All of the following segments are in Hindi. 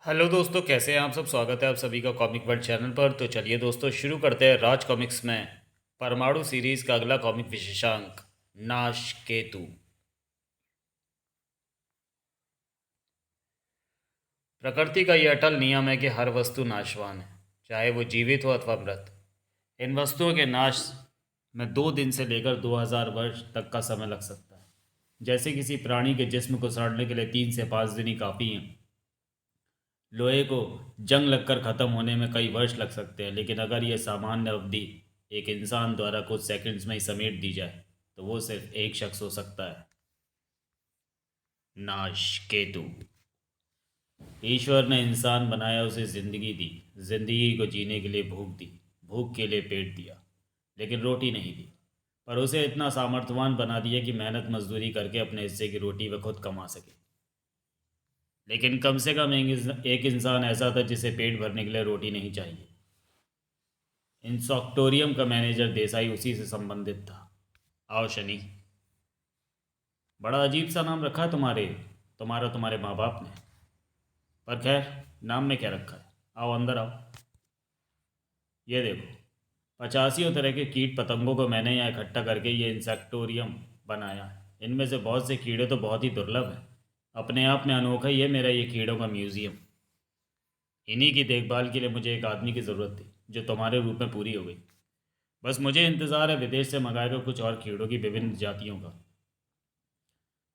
हेलो दोस्तों, कैसे हैं आप सब। स्वागत है आप सभी का कॉमिक वर्ल्ड चैनल पर। तो चलिए दोस्तों, शुरू करते हैं राज कॉमिक्स में परमाणु सीरीज का अगला कॉमिक विशेषांक, नाश केतु। प्रकृति का यह अटल नियम है कि हर वस्तु नाशवान है, चाहे वो जीवित हो अथवा मृत। इन वस्तुओं के नाश में 2 दिन से लेकर 2000 वर्ष तक का समय लग सकता है। जैसे किसी प्राणी के जिस्म को सड़ने के लिए 3 से 5 दिन ही काफ़ी हैं। लोहे को जंग लगकर ख़त्म होने में कई वर्ष लग सकते हैं, लेकिन अगर यह सामान्य अवधि एक इंसान द्वारा कुछ सेकंड्स में ही समेट दी जाए तो वो सिर्फ एक शख्स हो सकता है, नाश केतु। ईश्वर ने इंसान बनाया, उसे ज़िंदगी दी, ज़िंदगी को जीने के लिए भूख दी, भूख के लिए पेट दिया, लेकिन रोटी नहीं दी। पर उसे इतना सामर्थ्यवान बना दिया कि मेहनत मजदूरी करके अपने हिस्से की रोटी वह खुद कमा सके। लेकिन कम से कम एक इंसान ऐसा था जिसे पेट भरने के लिए रोटी नहीं चाहिए। इंसॉक्टोरियम का मैनेजर देसाई उसी से संबंधित था। आओ शनि। बड़ा अजीब सा नाम रखा है तुम्हारे माँ बाप ने। पर खैर, नाम में क्या रखा है। आओ अंदर आओ। ये देखो, 85 तरह के कीट पतंगों को मैंने यहाँ इकट्ठा करके ये इंसेक्टोरियम बनाया है। इनमें से बहुत से कीड़े तो बहुत ही दुर्लभ हैं। अपने आप में अनोखा ही है मेरा ये कीड़ों का म्यूज़ियम। इन्हीं की देखभाल के लिए मुझे एक आदमी की ज़रूरत थी, जो तुम्हारे रूप में पूरी हो गई। बस मुझे इंतज़ार है विदेश से मंगाएगा कुछ और कीड़ों की विभिन्न जातियों का।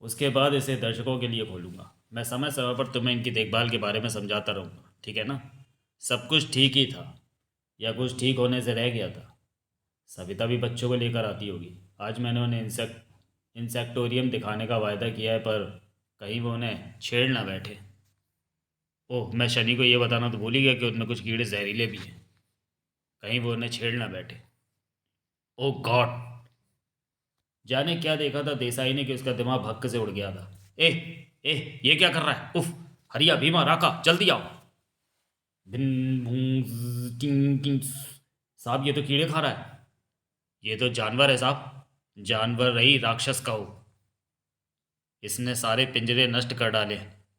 उसके बाद इसे दर्शकों के लिए खोलूँगा। मैं समय समय पर तुम्हें इनकी देखभाल के बारे में समझाता रहूँगा, ठीक है ना। सब कुछ ठीक ही था, या कुछ ठीक होने से रह गया था। सविता भी बच्चों को लेकर आती होगी। आज मैंने उन्हें इंसेक्टोरियम दिखाने का वायदा किया है, पर कहीं वो उन्हें छेड़ ना बैठे। ओह, मैं शनि को ये बताना तो भूल ही गया कि उनमें कुछ कीड़े जहरीले भी हैं। कहीं वो उन्हें छेड़ ना बैठे। ओह गॉड, जाने क्या देखा था देसाई ने कि उसका दिमाग भक्क से उड़ गया था। ए ए, ये क्या कर रहा है। उफ, हरिया भीमा राका, जल्दी आओ। भिन भूं टिंग टिंग। साहब, ये तो कीड़े खा रहा है। ये तो जानवर है साहब, जानवर रही राक्षस का हो। इसने सारे पिंजरे नष्ट कर डाले,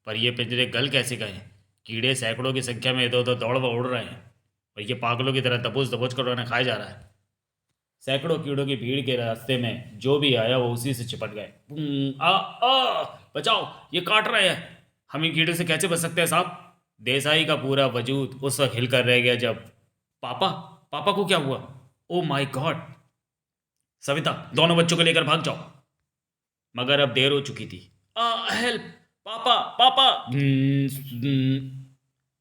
पर ये पिंजरे गल कैसे गए। कीड़े सैकड़ों की संख्या में इधर उधर दौड़ उड़ रहे हैं, और ये पागलों की तरह दबोच दबोच कर उन्हें खाया जा रहा है। सैकड़ों कीड़ों की भीड़ के रास्ते में जो भी आया वो उसी से चिपट गए। आ आ बचाओ, ये काट रहे हैं। हम इन कीड़े से कैसे बच सकते हैं साहब। देसाई का पूरा वजूद उस वक्त हिलकर रह गया जब पापा पापा को क्या हुआ। Oh my God. सविता, दोनों बच्चों को लेकर भाग जाओ। मगर अब देर हो चुकी थी। हेल्प, पापा पापा।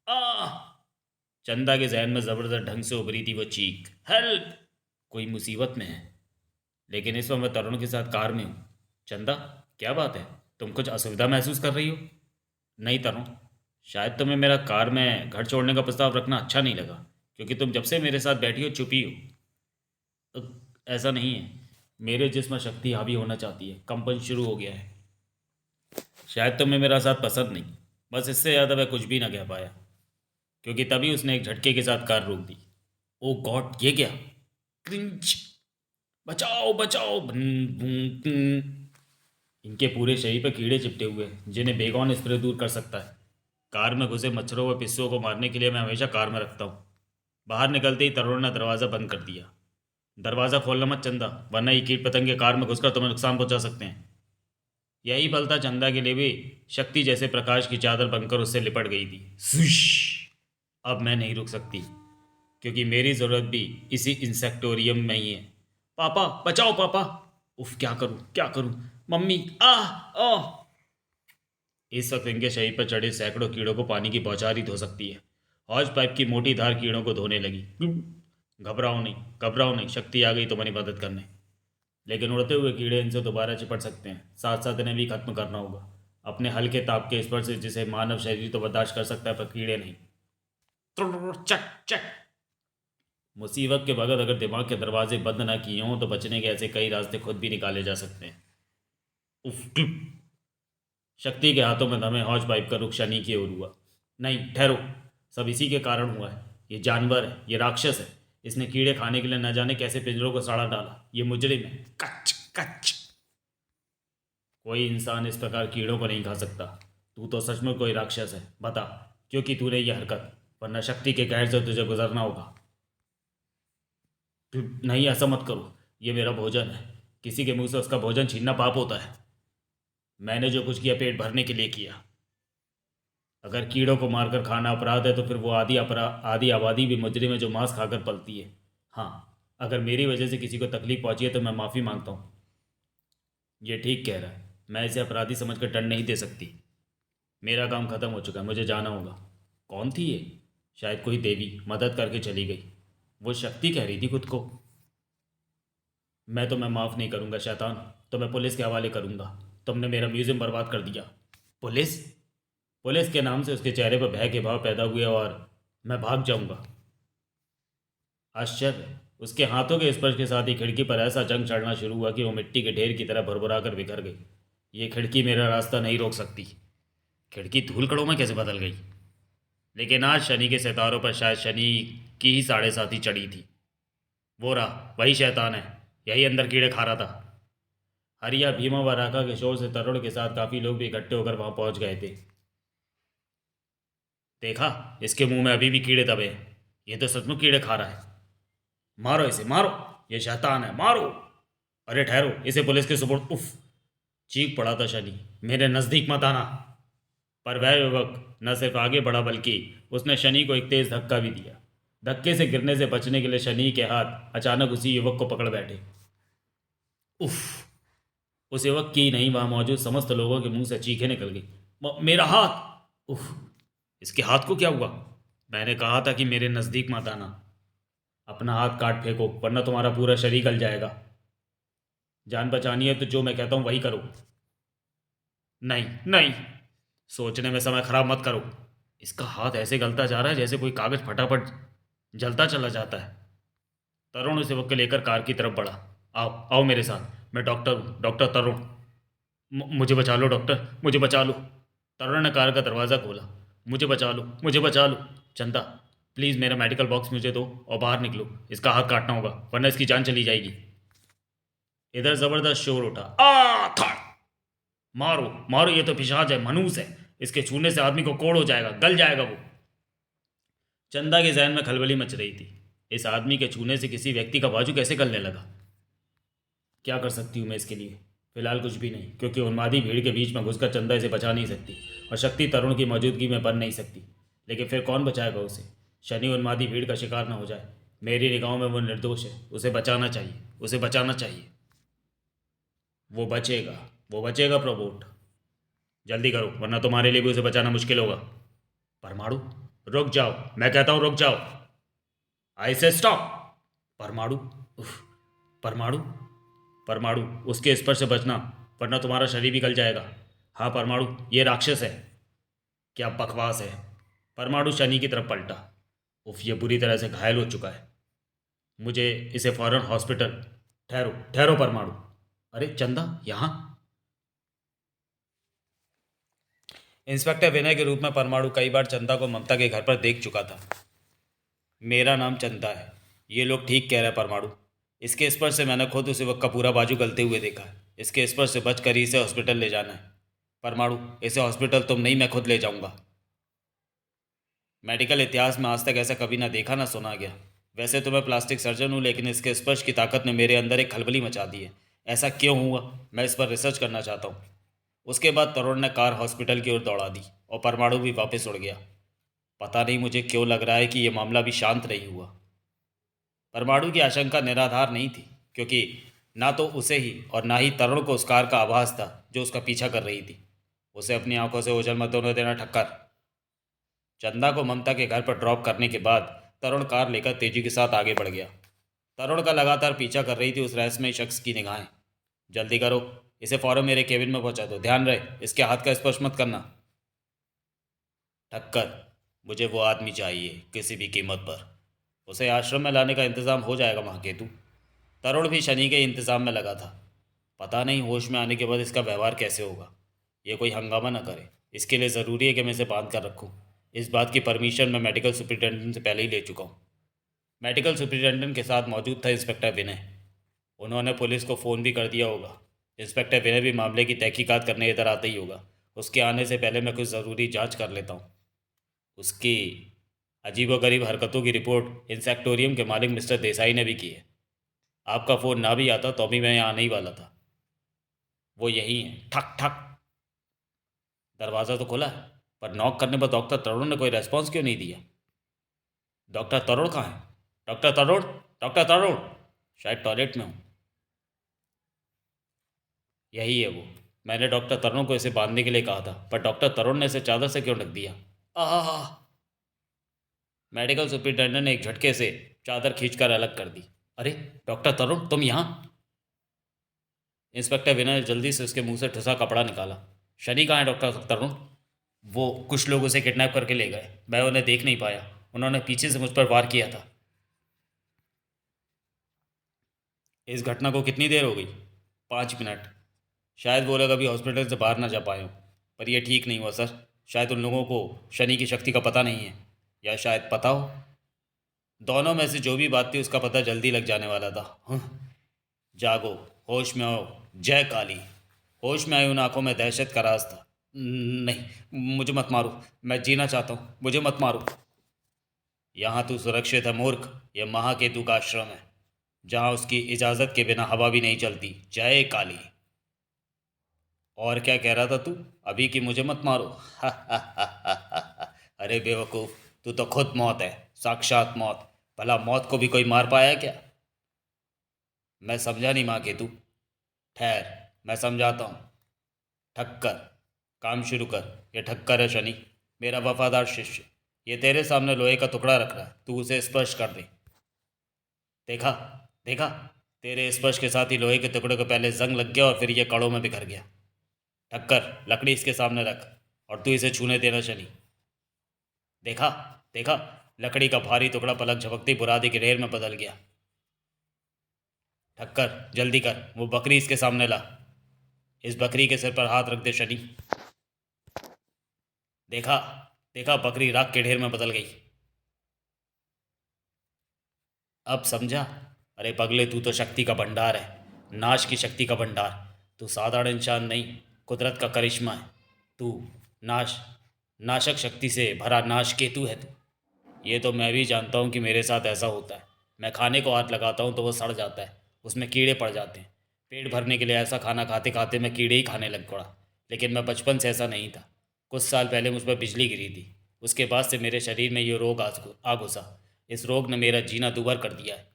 आ चंदा के जहन में जबरदस्त ढंग से उभरी थी वो चीख, हेल्प। कोई मुसीबत में है। लेकिन इस वक्त मैं तरुण के साथ कार में हूँ। चंदा, क्या बात है, तुम कुछ असुविधा महसूस कर रही हो। नहीं तरुण, शायद तुम्हें मेरा कार में घर छोड़ने का प्रस्ताव रखना अच्छा नहीं लगा, क्योंकि तुम जब से मेरे साथ बैठी हो चुपी हो। ऐसा नहीं है, मेरे जिस्म शक्ति हावी होना चाहती है, कंपन शुरू हो गया है। शायद तुम्हें मेरा साथ पसंद नहीं। बस इससे ज़्यादा वह कुछ भी ना कह पाया, क्योंकि तभी उसने एक झटके के साथ कार रोक दी। ओ गॉड, ये क्या। क्रिंच। बचाओ बचाओ, भन, भूं, भूं। इनके पूरे शरीर पर कीड़े चिपटे हुए हैं, जिन्हें बेगौन स्प्रे दूर कर सकता है। कार में घुसे मच्छरों व पिस्सों को मारने के लिए मैं हमेशा कार में रखता हूँ। बाहर निकलते ही तरुण ने दरवाज़ा बंद कर दिया। दरवाज़ा खोलना मत चंदा, वरना ये कीट पतंगे कार में घुसकर तुम्हें नुकसान पहुंचा सकते हैं। यही बल था चंदा के लिए भी। शक्ति जैसे प्रकाश की चादर बनकर उससे लिपट गई थी। सुश। अब मैं नहीं रुक सकती, क्योंकि मेरी ज़रूरत भी इसी इंसेक्टोरियम में ही है। पापा बचाओ पापा। उफ, क्या करूं क्या करूं। मम्मी, आ आ इस वक्त इनके शरीर पर चढ़े सैकड़ों कीड़ों को पानी की बौछार धो सकती है। हौज पाइप की मोटी धार कीड़ों को धोने लगी। घबराओ नहीं, घबराओ नहीं, शक्ति आ गई तुम्हारी मदद करने। लेकिन उड़ते हुए कीड़े इनसे दोबारा चिपट सकते हैं, साथ साथ इन्हें भी खत्म करना होगा। अपने हल्के ताप के स्पर्श से जिसे मानव शरीर तो बर्दाश्त कर सकता है, पर कीड़े नहीं। चक चक। मुसीबत के वक्त अगर दिमाग के दरवाजे बंद ना किए हों तो बचने के ऐसे कई रास्ते खुद भी निकाले जा सकते हैं। उफ क्लिप। शक्ति के हाथों में दमे हौज पाइप का रुख शनि की ओर हुआ। नहीं ठहरो, सब इसी के कारण हुआ है। ये जानवर है, ये राक्षस है। इसने कीड़े खाने के लिए न जाने कैसे पिंजरों को साड़ा डाला। ये मुजरिम है। कच कच। कोई इंसान इस प्रकार कीड़ों को नहीं खा सकता। तू तो सच में कोई राक्षस है। बता, क्योंकि तूने ये हरकत, वरना शक्ति के कहर से तुझे गुजरना होगा। नहीं, ऐसा मत करो, ये मेरा भोजन है। किसी के मुंह से उसका भोजन छीनना पाप होता है। मैंने जो कुछ किया पेट भरने के लिए किया। अगर कीड़ों को मारकर खाना अपराध है तो फिर वो आधी आबादी भी मुजरिम है जो मांस खाकर पलती है। हाँ, अगर मेरी वजह से किसी को तकलीफ पहुंची है तो मैं माफ़ी मांगता हूँ। ये ठीक कह रहा है, मैं इसे अपराधी समझकर दंड नहीं दे सकती। मेरा काम ख़त्म हो चुका है, मुझे जाना होगा। कौन थी ये? शायद कोई देवी मदद करके चली गई। वो शक्ति कह रही थी खुद को। मैं तुम्हें माफ़ नहीं करूँगा शैतान, तो मैं पुलिस के हवाले करूँगा। तुमने मेरा म्यूज़ियम बर्बाद कर दिया। पुलिस? पुलिस के नाम से उसके चेहरे पर भय के भाव पैदा हुए और मैं भाग जाऊँगा। आश्चर्य, उसके हाथों के स्पर्श के साथ ही खिड़की पर ऐसा जंग चढ़ना शुरू हुआ कि वो मिट्टी के ढेर की तरह भुरभुरा कर बिखर गई। ये खिड़की मेरा रास्ता नहीं रोक सकती। खिड़की धूल कणों में कैसे बदल गई? लेकिन आज शनि के सितारों पर शायद शनि की ही 7.5 चढ़ी थी। वो रहा, वही शैतान है, यही अंदर कीड़े खा रहा था। हरिया, भीमा व राका के शोर से तरुण के साथ काफ़ी लोग भी इकट्ठे होकर वहां पहुंच गए थे। देखा, इसके मुंह में अभी भी कीड़े दबे हैं। ये तो सचमुच कीड़े खा रहा है। मारो इसे, मारो, ये शैतान है, मारो। अरे ठहरो, इसे पुलिस के सुपुर्द। उफ, चीख पड़ा था शनि, मेरे नज़दीक मत आना। पर वह युवक न सिर्फ आगे बढ़ा बल्कि उसने शनि को एक तेज धक्का भी दिया। धक्के से गिरने से बचने के लिए शनि के हाथ अचानक उसी युवक को पकड़ बैठे। उफ, उस युवक की नहीं, वहां मौजूद समस्त लोगों के मुंह से चीखें निकल गई। मेरा हाथ! उफ, इसके हाथ को क्या हुआ? मैंने कहा था कि मेरे नज़दीक मत आना। अपना हाथ काट फेंको, वरना तुम्हारा पूरा शरीर गल जाएगा। जान बचानी है तो जो मैं कहता हूँ वही करो। नहीं नहीं, सोचने में समय खराब मत करो। इसका हाथ ऐसे गलता जा रहा है जैसे कोई कागज फटाफट जलता चला जाता है। तरुण उस युवक को लेकर कार की तरफ बढ़ा। आओ आओ मेरे साथ, मैं डॉक्टर हूँ, डॉक्टर तरुण। मुझे बचा लो डॉक्टर, मुझे बचा लो। तरुण ने कार का दरवाज़ा खोला। मुझे बचा लो, मुझे बचा लो। चंदा, प्लीज़ मेरा मेडिकल बॉक्स मुझे दो और बाहर निकलो। इसका हाथ काटना होगा, वरना इसकी जान चली जाएगी। इधर ज़बरदस्त शोर उठा। आ था! मारो मारो, ये तो पिशाच है, मनूस है। इसके छूने से आदमी को कोड़ हो जाएगा, गल जाएगा वो। चंदा के जहन में खलबली मच रही थी। इस आदमी के छूने से किसी व्यक्ति का बाजू कैसे गलने लगा? क्या कर सकती हूँ मैं इसके लिए? फिलहाल कुछ भी नहीं, क्योंकि उन्मादी भीड़ के बीच में घुसकर चंदा इसे बचा नहीं सकती और शक्ति तरुण की मौजूदगी में बन नहीं सकती। लेकिन फिर कौन बचाएगा उसे? शनि उन्मादी भीड़ का शिकार न हो जाए। मेरी निगाहों में वो निर्दोष है, उसे बचाना चाहिए, उसे बचाना चाहिए। वो बचेगा, वो बचेगा प्रबोट। जल्दी करो, वरना तुम्हारे लिए भी उसे बचाना मुश्किल होगा। परमाणु, रुक जाओ, मैं कहता हूँ रुक जाओ। आई से स्टॉप। परमाणु, उफ, परमाणु, परमाणु, उसके स्पर्श से बचना, वरना तुम्हारा शरीर भी गल जाएगा। हाँ परमाणु, ये राक्षस है। क्या बकवास है। परमाणु शनि की तरफ पलटा। उफ, ये बुरी तरह से घायल हो चुका है। मुझे इसे फौरन हॉस्पिटल। ठहरो ठहरो परमाणु। अरे चंदा यहाँ? इंस्पेक्टर विनय के रूप में परमाणु कई बार चंदा को ममता के घर पर देख चुका था। मेरा नाम चंदा है, ये लोग ठीक कह रहे हैं परमाणु। इसके स्पर्श से मैंने खुद उस वक्त का पूरा बाजू गलते हुए देखा है। इसके स्पर्श से बचकर ही इसे हॉस्पिटल ले जाना है। परमाणु, इसे हॉस्पिटल तुम नहीं, मैं खुद ले जाऊंगा। मेडिकल इतिहास में आज तक ऐसा कभी ना देखा ना सुना गया। वैसे तो मैं प्लास्टिक सर्जन हूँ, लेकिन इसके स्पर्श की ताकत ने मेरे अंदर एक खलबली मचा दी है। ऐसा क्यों हुआ, मैं इस पर रिसर्च करना चाहता हूँ। उसके बाद तरुण ने कार हॉस्पिटल की ओर दौड़ा दी और परमाणु भी वापस उड़ गया। पता नहीं मुझे क्यों लग रहा है कि यह मामला भी शांत नहीं हुआ। परमाणु की आशंका निराधार नहीं थी, क्योंकि ना तो उसे ही और ना ही तरुण को उस कार का आभास था जो उसका पीछा कर रही थी। उसे अपनी आंखों से ओझल मत होने देना ठक्कर। चंदा को ममता के घर पर ड्रॉप करने के बाद तरुण कार लेकर तेजी के साथ आगे बढ़ गया। तरुण का लगातार पीछा कर रही थी उस रहस्यमयी शख्स की निगाहें। जल्दी करो, इसे फौरन मेरे केबिन में पहुंचा दो। ध्यान रहे, इसके हाथ का स्पर्श मत करना। ठक्कर, मुझे वो आदमी चाहिए किसी भी कीमत पर। उसे आश्रम में लाने का इंतज़ाम हो जाएगा महाकेतु। तरुण भी शनि के इंतज़ाम में लगा था। पता नहीं होश में आने के बाद इसका व्यवहार कैसे होगा। ये कोई हंगामा ना करे, इसके लिए ज़रूरी है कि मैं इसे बांध कर रखूँ। इस बात की परमिशन मैं मेडिकल सुपरिटेंडेंट से पहले ही ले चुका हूँ। मेडिकल सुपरिटेंडेंट के साथ मौजूद था इंस्पेक्टर विनय। उन्होंने पुलिस को फ़ोन भी कर दिया होगा। इंस्पेक्टर विनय भी मामले की तहकीकात करने इधर आते ही होगा। उसके आने से पहले मैं कुछ ज़रूरी जांच कर लेता हूँ। उसकी अजीबोगरीब हरकतों की रिपोर्ट इंसेक्टोरियम के मालिक मिस्टर देसाई ने भी की है। आपका फ़ोन ना भी आता तो अभी मैं यहाँ आने ही वाला था। वो यही है। ठक ठक। दरवाज़ा तो खुला है, पर नॉक करने पर डॉक्टर तरुण ने कोई रेस्पॉन्स क्यों नहीं दिया? डॉक्टर तरुण कहाँ है? डॉक्टर तरुण, डॉक्टर तरुण। शायद टॉयलेट में हूँ। यही है वो। मैंने डॉक्टर तरुण को इसे बांधने के लिए कहा था, पर डॉक्टर तरुण ने इसे चादर से क्यों ढक दिया? आह! मेडिकल सुपरिटेंडेंट ने एक झटके से चादर खींचकर अलग कर दी। अरे डॉक्टर तरुण, तुम यहाँ? इंस्पेक्टर विनय ने जल्दी से उसके मुंह से ठुसा कपड़ा निकाला। शनि कहाँ है डॉक्टर तरुण? वो कुछ लोग उसे किडनैप करके ले गए, मैं उन्हें देख नहीं पाया। उन्होंने पीछे से मुझ पर वार किया था। इस घटना को कितनी देर हो गई? 5 मिनट। शायद वो लोग अभी हॉस्पिटल से बाहर ना जा पाए हों, पर यह ठीक नहीं हुआ सर। शायद उन लोगों को शनि की शक्ति का पता नहीं है, या शायद पता हो। दोनों में से जो भी बात थी उसका पता जल्दी लग जाने वाला था। जागो, होश में आओ। जय काली। होश में आई उन आंखों में दहशत का राज था। नहीं, मुझे मत मारो, मैं जीना चाहता हूँ, मुझे मत मारो। यहाँ तू सुरक्षित है मूर्ख। यह महाकेतु का आश्रम है, जहाँ उसकी इजाज़त के बिना हवा भी नहीं चलती। जय काली। और क्या कह रहा था तू अभी कि मुझे मत मारो? अरे बेवकूफ़, तू तो खुद मौत है, साक्षात मौत। भला मौत को भी कोई मार पाया क्या? मैं समझा नहीं माँ के तू। ठहर, मैं समझाता हूँ। ठक्कर, काम शुरू कर। ये ठक्कर है शनि, मेरा वफादार शिष्य। ये तेरे सामने लोहे का टुकड़ा रख रहा है, तू उसे स्पर्श कर दे। देखा, देखा? तेरे स्पर्श के साथ ही लोहे के टुकड़े को पहले जंग लग गया और फिर ये कड़ों में बिखर गया। ठक्कर, लकड़ी इसके सामने रख और तू इसे छूने देना शनि। देखा, देखा? लकड़ी का भारी टुकड़ा पलक झपकती बुरादी की ढेर में बदल गया। ठक्कर, जल्दी कर, वो बकरी इसके सामने ला। इस बकरी के सिर पर हाथ रख दे शनि। देखा, देखा? बकरी राख के ढेर में बदल गई। अब समझा? अरे पगले, तू तो शक्ति का भंडार है, नाश की शक्ति का भंडार। तू साधारण इंसान नहीं, कुदरत का करिश्मा है। तू नाश, नाशक शक्ति से भरा नाश केतु है तू। ये तो मैं भी जानता हूँ कि मेरे साथ ऐसा होता है। मैं खाने को हाथ लगाता हूँ तो वो सड़ जाता है, उसमें कीड़े पड़ जाते हैं। पेट भरने के लिए ऐसा खाना खाते खाते मैं कीड़े ही खाने लग पड़ा। लेकिन मैं बचपन से ऐसा नहीं था। कुछ साल पहले मुझ पर बिजली गिरी थी, उसके बाद से मेरे शरीर में ये रोग आ घुसा। इस रोग ने मेरा जीना दूभर कर दिया है,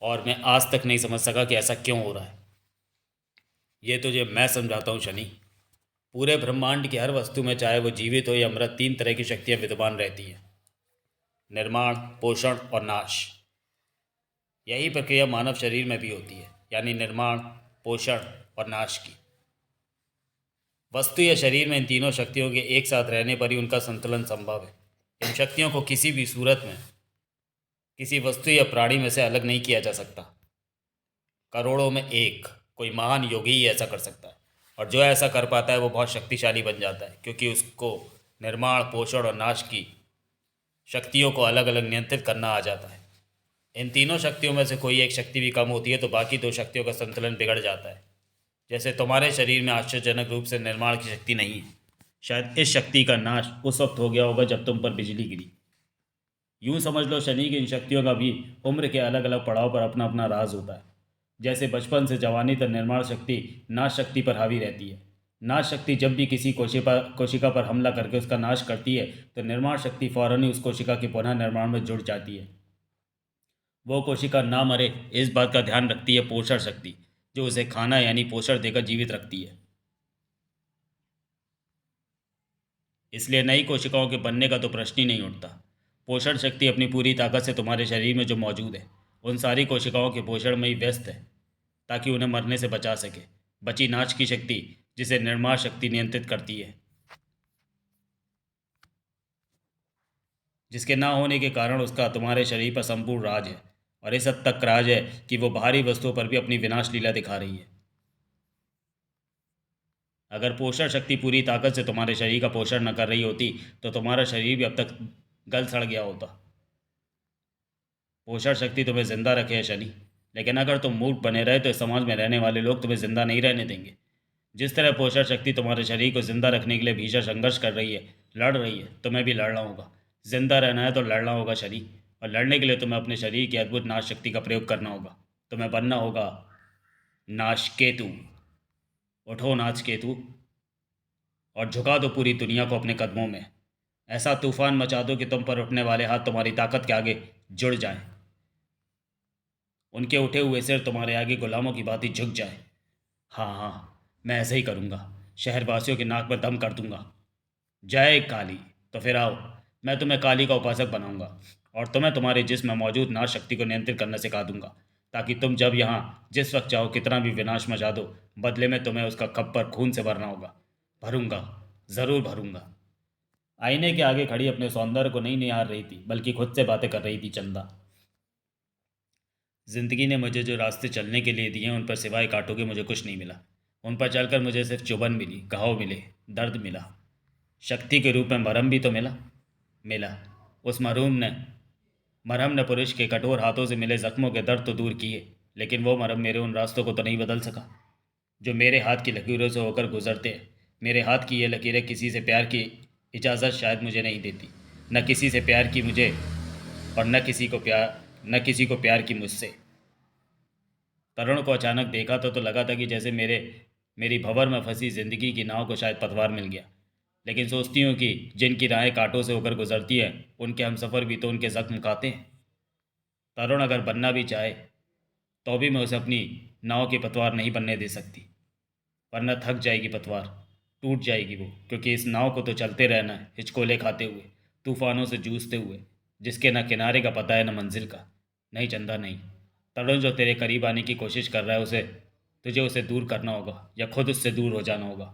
और मैं आज तक नहीं समझ सका कि ऐसा क्यों हो रहा है। ये तुझे मैं समझाता हूँ शनि। पूरे ब्रह्मांड की हर वस्तु में, चाहे वो जीवित हो या मृत, 3 तरह की शक्तियाँ विद्यमान रहती हैं: निर्माण, पोषण और नाश। यही प्रक्रिया मानव शरीर में भी होती है, यानी निर्माण, पोषण और नाश की। वस्तु या शरीर में इन तीनों शक्तियों के एक साथ रहने पर ही उनका संतुलन संभव है। इन शक्तियों को किसी भी सूरत में किसी वस्तु या प्राणी में से अलग नहीं किया जा सकता। करोड़ों में एक कोई महान योगी ही ऐसा कर सकता है, और जो ऐसा कर पाता है वो बहुत शक्तिशाली बन जाता है, क्योंकि उसको निर्माण, पोषण और नाश की शक्तियों को अलग अलग नियंत्रित करना आ जाता है। इन तीनों शक्तियों में से कोई एक शक्ति भी कम होती है तो बाकी 2 शक्तियों का संतुलन बिगड़ जाता है। जैसे तुम्हारे शरीर में आश्चर्यजनक रूप से निर्माण की शक्ति नहीं है। शायद इस शक्ति का नाश उस वक्त हो गया होगा जब तुम पर बिजली गिरी। यूं समझ लो शनि की इन शक्तियों का भी उम्र के अलग अलग पड़ाव पर अपना अपना राज होता है। जैसे बचपन से जवानी तक निर्माण शक्ति नाश शक्ति पर हावी रहती है। नाश शक्ति जब भी किसी कोशिका पर हमला करके उसका नाश करती है तो निर्माण शक्ति फौरन ही उस कोशिका के पुनः निर्माण में जुड़ जाती है। वो कोशिका ना मरे, इस बात का ध्यान रखती है पोषण शक्ति, जो उसे खाना यानी पोषण देकर जीवित रखती है। इसलिए नई कोशिकाओं के बनने का तो प्रश्न ही नहीं उठता। पोषण शक्ति अपनी पूरी ताकत से तुम्हारे शरीर में जो मौजूद है उन सारी कोशिकाओं के पोषण में ही व्यस्त है, ताकि उन्हें मरने से बचा सके। बची नाश की शक्ति, जिसे निर्माण शक्ति नियंत्रित करती है, जिसके ना होने के कारण उसका तुम्हारे शरीर पर संपूर्ण राज है, और इस हद तक राज है कि वो बाहरी वस्तुओं पर भी अपनी विनाश लीला दिखा रही है। अगर पोषण शक्ति पूरी ताकत से तुम्हारे शरीर का पोषण न कर रही होती तो तुम्हारा शरीर भी अब तक गल सड़ गया होता। पोषण शक्ति तुम्हें जिंदा रखे है शनि, लेकिन अगर तुम मूर्ख बने रहे तो इस समाज में रहने वाले लोग तुम्हें जिंदा नहीं रहने देंगे। जिस तरह पोषण शक्ति तुम्हारे शरीर को जिंदा रखने के लिए भीषण संघर्ष कर रही है, लड़ रही है तो मैं भी लड़ना होगा। जिंदा रहना है तो लड़ना होगा शरीर, और लड़ने के लिए तुम्हें अपने शरीर की अद्भुत नाश शक्ति का प्रयोग करना होगा। तुम्हें बनना होगा नाशकेतु। उठो नाचकेतु, और झुका दो पूरी दुनिया को अपने कदमों में। ऐसा तूफान मचा दो कि तुम पर उठने वाले हाथ तुम्हारी ताकत के आगे जुड़ जाएं। उनके उठे हुए सिर तुम्हारे आगे गुलामों की भांति झुक जाए। हाँ हाँ, मैं ऐसे ही करूँगा। शहरवासियों की नाक पर दम कर दूंगा। जय काली। तो फिर आओ, मैं तुम्हें काली का उपासक बनाऊंगा, और तुम्हें तुम्हारे जिस्म में मौजूद नाश शक्ति को नियंत्रित करना सिखा दूंगा, ताकि तुम जब यहाँ जिस वक्त चाहो कितना भी विनाश मचा दो, बदले में तुम्हें उसका कप पर खून से भरना होगा। भरूंगा, ज़रूर भरूंगा। आईने के आगे खड़ी अपने सौंदर्य को नहीं निहार रही थी, बल्कि खुद से बातें कर रही थी चंदा। जिंदगी ने मुझे जो रास्ते चलने के लिए दिए उन पर सिवाय कांटों के मुझे कुछ नहीं मिला। उन पर चलकर मुझे सिर्फ चुभन मिली, घाव मिले, दर्द मिला। शक्ति के रूप में मरहम भी तो मिला। मिला। उस मरहम ने पुरुष के कठोर हाथों से मिले जख्मों के दर्द तो दूर किए, लेकिन वो मरहम मेरे उन रास्तों को तो नहीं बदल सका जो मेरे हाथ की लकीरों से होकर गुजरते हैं। मेरे हाथ की ये लकीरें किसी से प्यार की इजाज़त शायद मुझे नहीं देती, न किसी से प्यार की मुझे, और न किसी को प्यार की मुझसे। तरुण को अचानक देखा तो लगा था कि जैसे मेरी भंवर में फंसी जिंदगी की नाव को शायद पतवार मिल गया। लेकिन सोचती हूँ कि जिनकी राहें कांटों से होकर गुजरती हैं उनके हमसफ़र भी तो उनके जख्म खाते हैं। तरुण अगर बनना भी चाहे तो भी मैं उसे अपनी नाव की पतवार नहीं बनने दे सकती, वरना थक जाएगी पतवार, टूट जाएगी वो, क्योंकि इस नाव को तो चलते रहना है, हिचकोले खाते हुए, तूफानों से जूझते हुए, जिसके न किनारे का पता है न मंजिल का। नहीं चंदा, नहीं। तरुण जो तेरे करीब आने की कोशिश कर रहा है तुझे उसे दूर करना होगा, या खुद उससे दूर हो जाना होगा।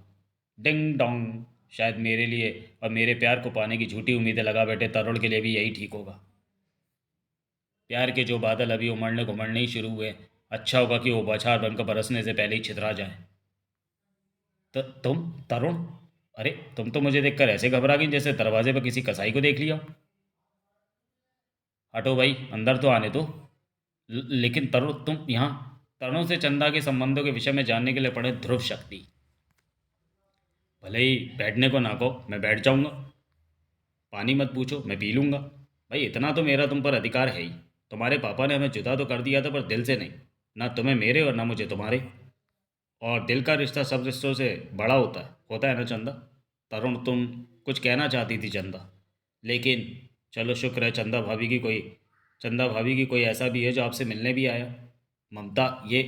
Ding dong. शायद मेरे लिए और मेरे प्यार को पाने की झूठी उम्मीदें लगा बैठे तरुण के लिए भी यही ठीक होगा। प्यार के जो बादल अभी उमड़ने घुमड़ने ही शुरू हुए, अच्छा होगा कि वो बौछार बनकर बरसने से पहले ही छितरा जाए। तो तुम तरुण, अरे तुम तो मुझे देखकर ऐसे घबरा गई जैसे दरवाजे पर किसी कसाई को देख लिया हो। हटो भाई, अंदर तो आने दो। लेकिन तरुण, तुम यहाँ। तरुण से चंदा के संबंधों के विषय में जानने के लिए पढ़े ध्रुव शक्ति। भले ही बैठने को ना कहो, मैं बैठ जाऊंगा। पानी मत पूछो, मैं पी लूंगा। भाई इतना तो मेरा तुम पर अधिकार है ही। तुम्हारे पापा ने हमें जुदा तो कर दिया था, पर दिल से नहीं। ना तुम्हें मेरे और ना मुझे तुम्हारे। और दिल का रिश्ता सब रिश्तों से बड़ा होता है ना चंदा। तरुण, तुम कुछ कहना चाहती थी चंदा, लेकिन चलो शुक्र है चंदा भाभी की कोई ऐसा भी है जो आपसे मिलने भी आया। ममता, ये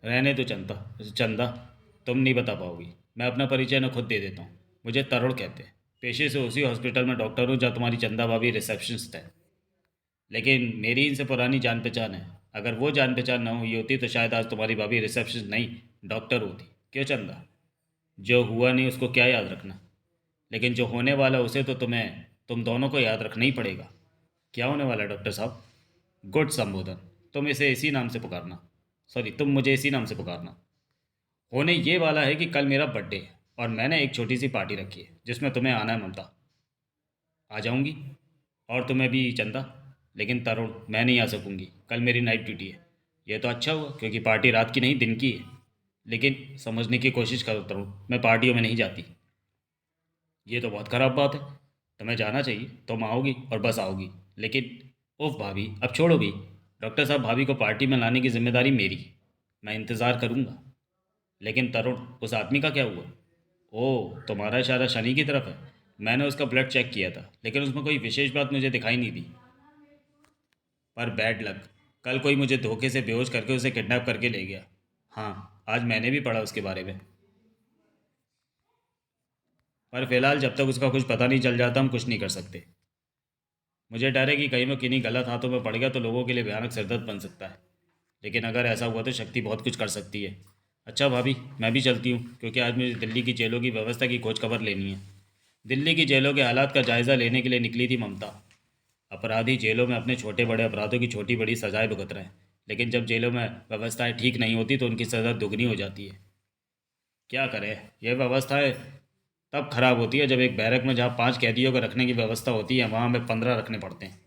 रहने दो चंदा। चंदा, तुम नहीं बता पाओगी। मैं अपना परिचय न खुद दे देता हूँ। मुझे तरुण कहते हैं। पेशे से उसी हॉस्पिटल में डॉक्टर हूँ जहाँ तुम्हारी चंदा भाभी रिसेप्शनिस्ट है। लेकिन मेरी इनसे पुरानी जान पहचान है। अगर वो जान पहचान ना हुई होती तो शायद आज तुम्हारी भाभी रिसेप्शनिस्ट नहीं, डॉक्टर होती। क्यों चंदा? जो हुआ नहीं उसको क्या याद रखना, लेकिन जो होने वाला उसे तो तुम दोनों को याद रखना ही पड़ेगा। क्या होने वाला है डॉक्टर साहब? गुड संबोधन। तुम इसे इसी नाम से पुकारना। सॉरी, तुम मुझे इसी नाम से पुकारना। होने ये वाला है कि कल मेरा बर्थडे है, और मैंने एक छोटी सी पार्टी रखी है जिसमें तुम्हें आना है ममता। आ जाऊंगी। और तुम्हें भी चंदा। लेकिन तरुण, मैं नहीं आ सकूंगी, कल मेरी नाइट ड्यूटी है। ये तो अच्छा हुआ क्योंकि पार्टी रात की नहीं दिन की है। लेकिन समझने की कोशिश करो तरुण, मैं पार्टियों में नहीं जाती। ये तो बहुत ख़राब बात है। तुम्हें जाना चाहिए, तुम आओगी और बस आओगी। लेकिन उफ भाभी, अब छोड़ो भी। डॉक्टर साहब, भाभी को पार्टी में लाने की जिम्मेदारी मेरी। मैं इंतज़ार करूंगा। लेकिन तरुण, उस आदमी का क्या हुआ? ओह, तुम्हारा इशारा शनि की तरफ है। मैंने उसका ब्लड चेक किया था, लेकिन उसमें कोई विशेष बात मुझे दिखाई नहीं दी। पर बैड लक, कल कोई मुझे धोखे से बेहोश करके उसे किडनैप करके ले गया। हाँ, आज मैंने भी पढ़ा उसके बारे में। पर फिलहाल जब तक उसका कुछ पता नहीं चल जाता हम कुछ नहीं कर सकते। मुझे डर है कि कहीं मैं किन्हीं गलत हाथों में पड़ गया तो लोगों के लिए भयानक सिरदर्द बन सकता है। लेकिन अगर ऐसा हुआ तो शक्ति बहुत कुछ कर सकती है। अच्छा भाभी, मैं भी चलती हूँ, क्योंकि आज मुझे दिल्ली की जेलों की व्यवस्था की खोज खबर लेनी है। दिल्ली की जेलों के हालात का जायज़ा लेने के लिए निकली थी ममता। अपराधी जेलों में अपने छोटे बड़े अपराधों की छोटी बड़ी सजाएं भुगत रहे हैं, लेकिन जब जेलों में व्यवस्थाएं ठीक नहीं होती तो उनकी सज़ा दुगनी हो जाती है। क्या करें, यह व्यवस्थाएं तब खराब होती है जब एक बैरक में जहाँ 5 कैदियों को रखने की व्यवस्था होती है वहाँ हमें 15 रखने पड़ते हैं।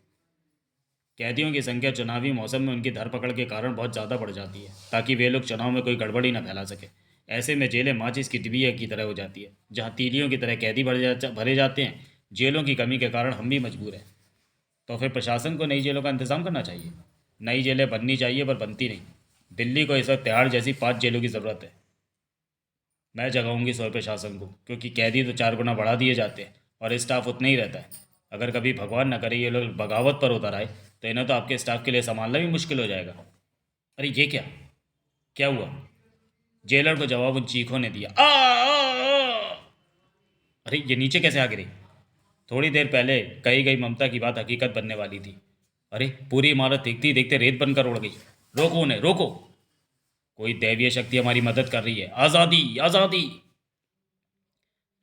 कैदियों की संख्या चुनावी मौसम में उनकी धरपकड़ के कारण बहुत ज़्यादा बढ़ जाती है, ताकि वे लोग चुनाव में कोई गड़बड़ी न फैला सके। ऐसे में जेलें माचिस की डिबिया की तरह हो जाती है, जहाँ तीलियों की तरह कैदी भरे जाते हैं। जेलों की कमी के कारण हम भी मजबूर हैं। तो फिर प्रशासन को नई जेलों का इंतजाम करना चाहिए। नई जेलें बननी चाहिए पर बनती नहीं। दिल्ली को इस वक्त तिहाड़ जैसी 5 जेलों की ज़रूरत है। मैं जगाऊंगी सौ प्रशासन को, क्योंकि कैदी तो 4 गुना बढ़ा दिए जाते हैं और स्टाफ उतना ही रहता है। अगर कभी भगवान न करे ये लोग बगावत पर उतर आए तो इन्हें तो आपके स्टाफ के लिए संभालना भी मुश्किल हो जाएगा। अरे ये क्या, क्या हुआ? जेलर को जवाब उन चीखों ने दिया। आ! अरे ये नीचे कैसे आ गिरी? थोड़ी देर पहले कही गई ममता की बात हकीकत बनने वाली थी। अरे पूरी इमारत देखते ही देखते रेत बनकर उड़ गई। रोको उन्हें, रोको। कोई दैवीय शक्ति हमारी मदद कर रही है। आज़ादी, आज़ादी।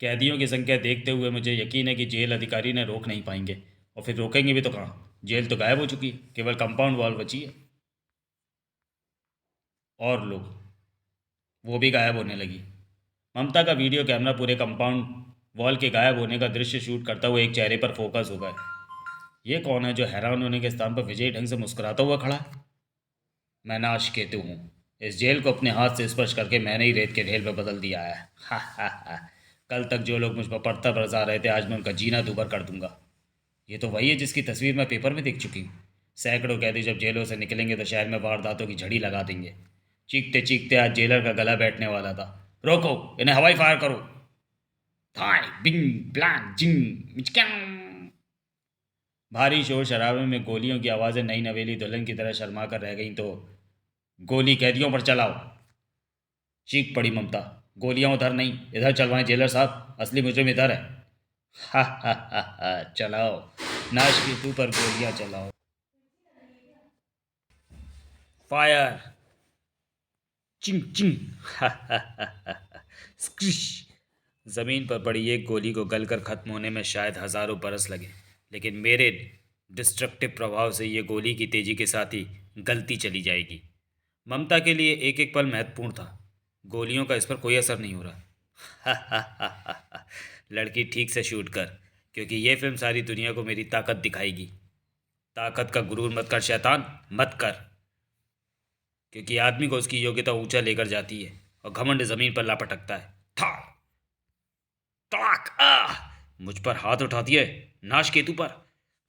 कैदियों की संख्या देखते हुए मुझे यकीन है कि जेल अधिकारी ने रोक नहीं पाएंगे। और फिर रोकेंगे भी तो कहाँ? जेल तो गायब हो चुकी है, केवल कंपाउंड वॉल बची है। और लोग, वो भी गायब होने लगी। ममता का वीडियो कैमरा पूरे कंपाउंड वॉल के गायब होने का दृश्य शूट करता हुआ एक चेहरे पर फोकस हो गया। ये कौन है जो हैरान होने के स्थान पर विजयी ढंग से मुस्कुराता हुआ खड़ा है? मैं नाश केतु हूँ। इस जेल को अपने हाथ से स्पर्श करके मैंने ही रेत के ढेल पर बदल दिया है। हा हा हा। कल तक जो लोग मुझ पर पड़ता बरसा रहे थे, आज मैं उनका जीना दूभर कर दूंगा। ये तो वही है जिसकी तस्वीर मैं पेपर में देख चुकी हूँ। सैकड़ों कैदी जब जेलों से निकलेंगे तो शहर में वारदातों की झड़ी लगा देंगे। चीखते चीखते आज जेलर का गला बैठने वाला था। रोको, इन्हें हवाई फायर करो। थाई बिंग ब्लांग जिंग मिचक्यां। भारी शोर शराबे में गोलियों की आवाज़ें नई नवेली दुल्हन की तरह शर्मा कर रह गईं। तो गोली कैदियों पर चलाओ, चीख पड़ी ममता। गोलियां उधर नहीं, इधर चलवाएं जेलर साहब, असली मुजरिम इधर है। हा हा हा हा। चलाओ, नाश की तू पर गोलियां चलाओ। फायर। चिंग चिंग। हा हा हा हा। स्क्रिश। जमीन पर पड़ी एक गोली को गलकर खत्म होने में शायद हजारों बरस लगे, लेकिन मेरे डिस्ट्रक्टिव प्रभाव से ये गोली की तेजी के साथ ही गलती चली जाएगी। ममता के लिए एक एक पल महत्वपूर्ण था। गोलियों का इस पर कोई असर नहीं हो रहा। लड़की ठीक से शूट कर, क्योंकि ये फिल्म सारी दुनिया को मेरी ताकत दिखाएगी। ताकत का गुरूर मत कर शैतान, मत कर। क्योंकि आदमी को उसकी योग्यता ऊंचा लेकर जाती है और घमंड जमीन पर लापटकता है। था ताक आ। मुझ पर हाथ उठाती है, नाशकेतु पर।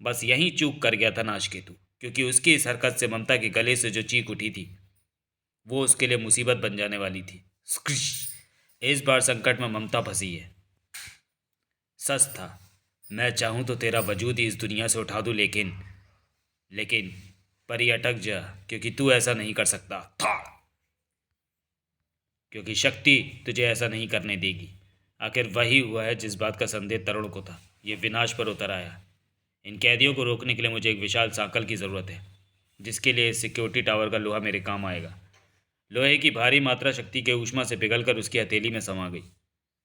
बस यहीं चूक कर गया था नाशकेतु, क्योंकि उसकी इस हरकत से ममता के गले से जो चीख उठी थी वो उसके लिए मुसीबत बन जाने वाली थी। स्क्रिश। इस बार संकट में ममता फंसी है। सच था, मैं चाहूं तो तेरा वजूद ही इस दुनिया से उठा दूं, लेकिन लेकिन पर ये अटक जा, क्योंकि तू ऐसा नहीं कर सकता था। क्योंकि शक्ति तुझे ऐसा नहीं करने देगी। आखिर वही हुआ है जिस बात का संदेह तरुण को था। ये विनाश पर उतर आया। इन कैदियों को रोकने के लिए मुझे एक विशाल सांकल की ज़रूरत है, जिसके लिए सिक्योरिटी टावर का लोहा मेरे काम आएगा। लोहे की भारी मात्रा शक्ति के ऊष्मा से पिघलकर उसकी हथेली में समा गई।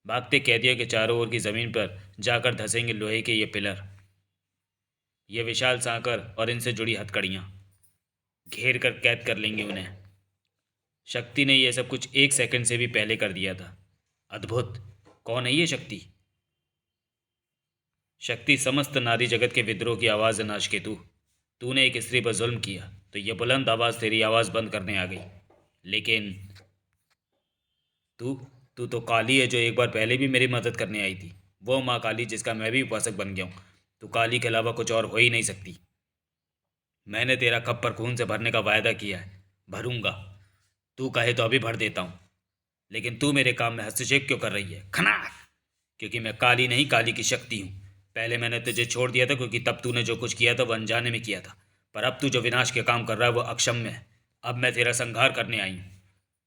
भागते कैदियों के चारों ओर की ज़मीन पर जाकर धंसेंगे लोहे के ये पिलर, ये विशाल सांकर और इनसे जुड़ी हथकड़ियाँ। घेर कर कैद कर लेंगे उन्हें। शक्ति ने यह सब कुछ 1 सेकंड से भी पहले कर दिया था। अद्भुत। कौन है ये शक्ति? शक्ति समस्त नारी जगत के विद्रोह की आवाज़ है नाशकेतु। तूने एक स्त्री पर जुल्म किया तो यह बुलंद आवाज़ तेरी आवाज़ बंद करने आ गई। लेकिन तू तू तो काली है, जो एक बार पहले भी मेरी मदद करने आई थी। वो माँ काली जिसका मैं भी उपासक बन गया हूँ। तू काली के अलावा कुछ और हो ही नहीं सकती। मैंने तेरा कप पर खून से भरने का वायदा किया है, भरूंगा। तू कहे तो अभी भर देता हूँ। लेकिन तू मेरे काम में हस्तक्षेप क्यों कर रही है? खनाक। क्योंकि मैं काली नहीं, काली की शक्ति हूँ। पहले मैंने तुझे छोड़ दिया था, क्योंकि तब तूने जो कुछ किया था वो अनजाने में किया था। पर अब तू जो विनाश के काम कर रहा है वो अक्षम्य है। अब मैं तेरा संहार करने आई हूँ।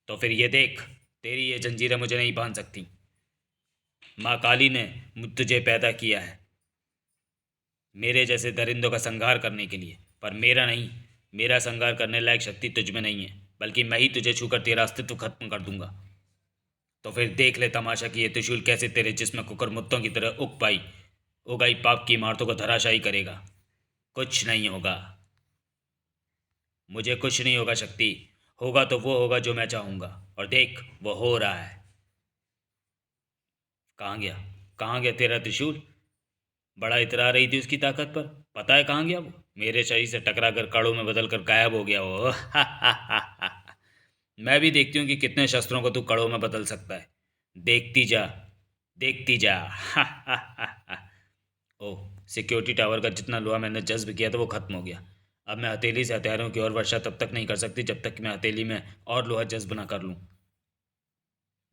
तो फिर ये देख, तेरी ये जंजीरें मुझे नहीं बांध सकती। माँ काली ने तुझे पैदा किया है मेरे जैसे दरिंदों का संहार करने के लिए, पर मेरा नहीं। मेरा संहार करने लायक शक्ति तुझ में नहीं है, बल्कि मैं ही तुझे छूकर तेरा अस्तित्व खत्म कर दूंगा। तो फिर देख ले तमाशा कि ये त्रिशूल कैसे तेरे जिस्म को कुकुरमुत्तों की तरह उगाई पाप की इमारतों को धराशायी करेगा। कुछ नहीं होगा, मुझे कुछ नहीं होगा शक्ति। होगा तो वो होगा जो मैं चाहूँगा, और देख वो हो रहा है। कहाँ गया, कहाँ गया तेरा त्रिशूल? बड़ा इतरा रही थी उसकी ताकत पर, पता है कहाँ गया वो? मेरे शरीर से टकरा कर कड़ों में बदल कर गायब हो गया वो। मैं भी देखती हूँ कि कितने शस्त्रों को तू कड़ों में बदल सकता है। देखती जा, देखती जा। हा हा हा हा। ओह, सिक्योरिटी टावर का जितना लोहा मैंने जज्ब किया था वो खत्म हो गया। अब मैं हथेली से हथियारों की ओर वर्षा तब तक नहीं कर सकती जब तक कि मैं हथेली में और लोहा जज्ब ना कर लूँ।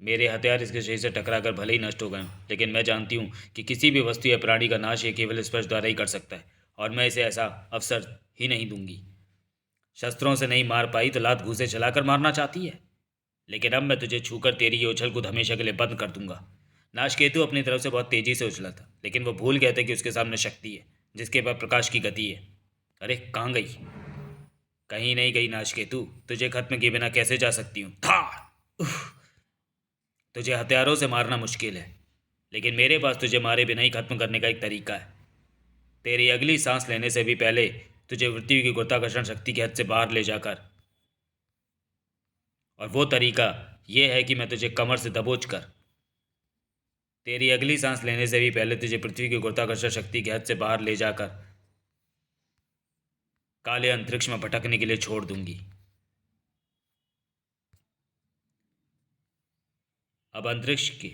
मेरे हथियार इसके शरीर से टकराकर भले ही नष्ट हो गए हों, लेकिन मैं जानती हूँ कि किसी भी वस्तु या प्राणी का नाश ये केवल स्पर्श द्वारा ही कर सकता है, और मैं इसे ऐसा अवसर ही नहीं दूंगी। शस्त्रों से नहीं मार पाई तो लात घूंसे चलाकर मारना चाहती है, लेकिन अब मैं तुझे छूकर तेरी ये उछल कूद हमेशा के लिए बंद कर दूंगा। नाशकेतु अपनी तरफ से बहुत तेजी से उछला था, लेकिन वो भूल गया था कि उसके सामने शक्ति है जिसके बाद प्रकाश की गति है। अरे कहाँ गई? कहीं नहीं गई नाशकेतु, तुझे खत्म किए बिना कैसे जा सकती हूँ? था। तुझे हथियारों से मारना मुश्किल है, लेकिन मेरे पास तुझे मारे बिना ही खत्म करने का एक तरीका है। तेरी अगली सांस लेने से भी पहले तुझे पृथ्वी की गुरुत्वाकर्षण शक्ति के हद से बाहर ले जाकर, और वो तरीका ये है कि मैं तुझे कमर से दबोच कर, तेरी अगली सांस लेने से भी पहले तुझे पृथ्वी की गुरुत्वाकर्षण शक्ति के हद से बाहर ले जाकर काले अंतरिक्ष में भटकने के लिए छोड़ दूंगी। अब अंतरिक्ष के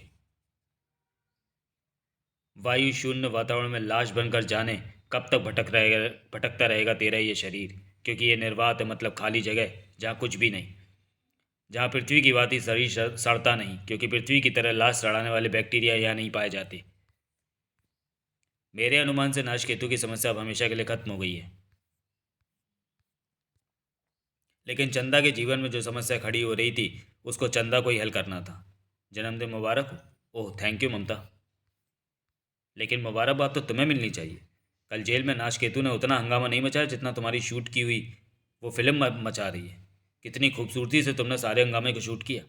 वायु शून्य वातावरण में लाश बनकर जाने कब तक भटकता रहेगा तेरा ये शरीर, क्योंकि ये निर्वात है, मतलब खाली जगह जहाँ कुछ भी नहीं, जहाँ पृथ्वी की भांति शरीर सड़ता नहीं, क्योंकि पृथ्वी की तरह लाश सड़ाने वाले बैक्टीरिया यहाँ नहीं पाए जाते। मेरे अनुमान से नाशकेतु की समस्या अब हमेशा के लिए खत्म हो गई है, लेकिन चंदा के जीवन में जो समस्या खड़ी हो रही थी उसको चंदा को ही हल करना था। जन्मदिन मुबारक हो। ओह थैंक यू ममता, लेकिन मुबारकबाद तो तुम्हें मिलनी चाहिए। कल जेल में नाशकेतु ने उतना हंगामा नहीं मचाया जितना तुम्हारी शूट की हुई वो फिल्म मचा रही है। कितनी खूबसूरती से तुमने सारे हंगामे को शूट किया।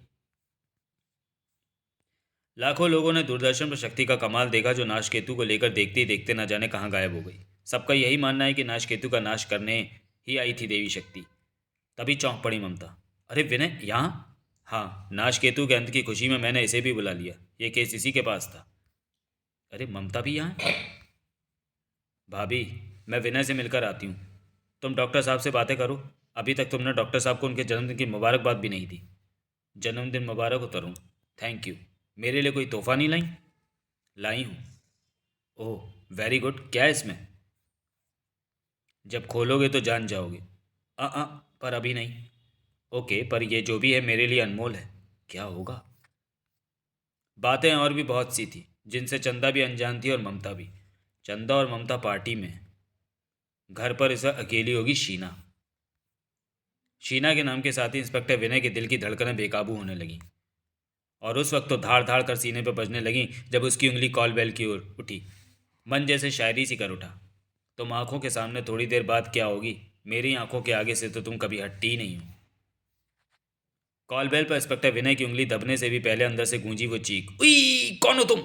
लाखों लोगों ने दूरदर्शन पर शक्ति का कमाल देखा, जो नाशकेतु को लेकर देखते ही देखते ना जाने कहाँ गायब हो गई। सबका यही मानना है कि नाशकेतु का नाश करने ही आई थी देवी शक्ति। तभी चौंक पड़ी ममता। अरे विनय यहाँ? हाँ, नाशकेतु के अंत की खुशी में मैंने इसे भी बुला लिया। ये केस इसी के पास था। अरे ममता भी यहाँ है? भाभी, मैं विनय से मिलकर आती हूँ, तुम डॉक्टर साहब से बातें करो। अभी तक तुमने डॉक्टर साहब को उनके जन्मदिन की मुबारकबाद भी नहीं दी। जन्मदिन मुबारक हो तरुण। Thank you. मेरे लिए कोई तोहफा नहीं लाई? लाई हूँ। Oh very good. क्या है इसमें? जब खोलोगे तो जान जाओगे। आ पर अभी नहीं। ओके, पर ये जो भी है मेरे लिए अनमोल है। क्या होगा? बातें और भी बहुत सी थी जिनसे चंदा भी अनजान थी और ममता भी। चंदा और ममता पार्टी में, घर पर इसे अकेली होगी शीना। शीना के नाम के साथ ही इंस्पेक्टर विनय के दिल की धड़कनें बेकाबू होने लगीं, और उस वक्त तो धाड़ धाड़ कर सीने पर बजने लगीं जब उसकी उंगली कॉल बेल की ओर उठी। मन जैसे शायरी सी कर उठा। तुम आंखों के सामने थोड़ी देर बाद क्या होगी, मेरी आंखों के आगे से तो तुम कभी हटती ही नहीं हो। कॉल बेल पर इंस्पेक्टर विनय की उंगली दबने से भी पहले अंदर से गूंजी वो चीख, उई कौन हो तुम?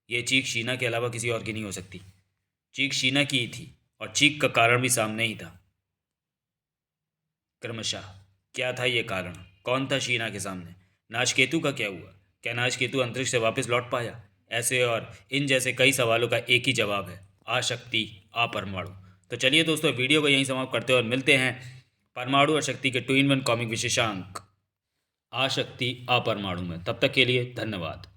ये चीख शीना के अलावा किसी और की नहीं हो सकती। चीख शीना की ही थी, और चीख का कारण भी सामने ही था। क्रमशः क्या था ये कारण? कौन था शीना के सामने? नाशकेतु का क्या हुआ? क्या नाशकेतु अंतरिक्ष से वापस लौट पाया? ऐसे और इन जैसे कई सवालों का एक ही जवाब है, आशक्ति अपरमाणु। तो चलिए दोस्तों, वीडियो को यहीं समाप्त करते हैं और मिलते हैं परमाणु और शक्ति के 2-in-1 कॉमिक विशेषांक आशक्ति अपरमाणु में। तब तक के लिए धन्यवाद।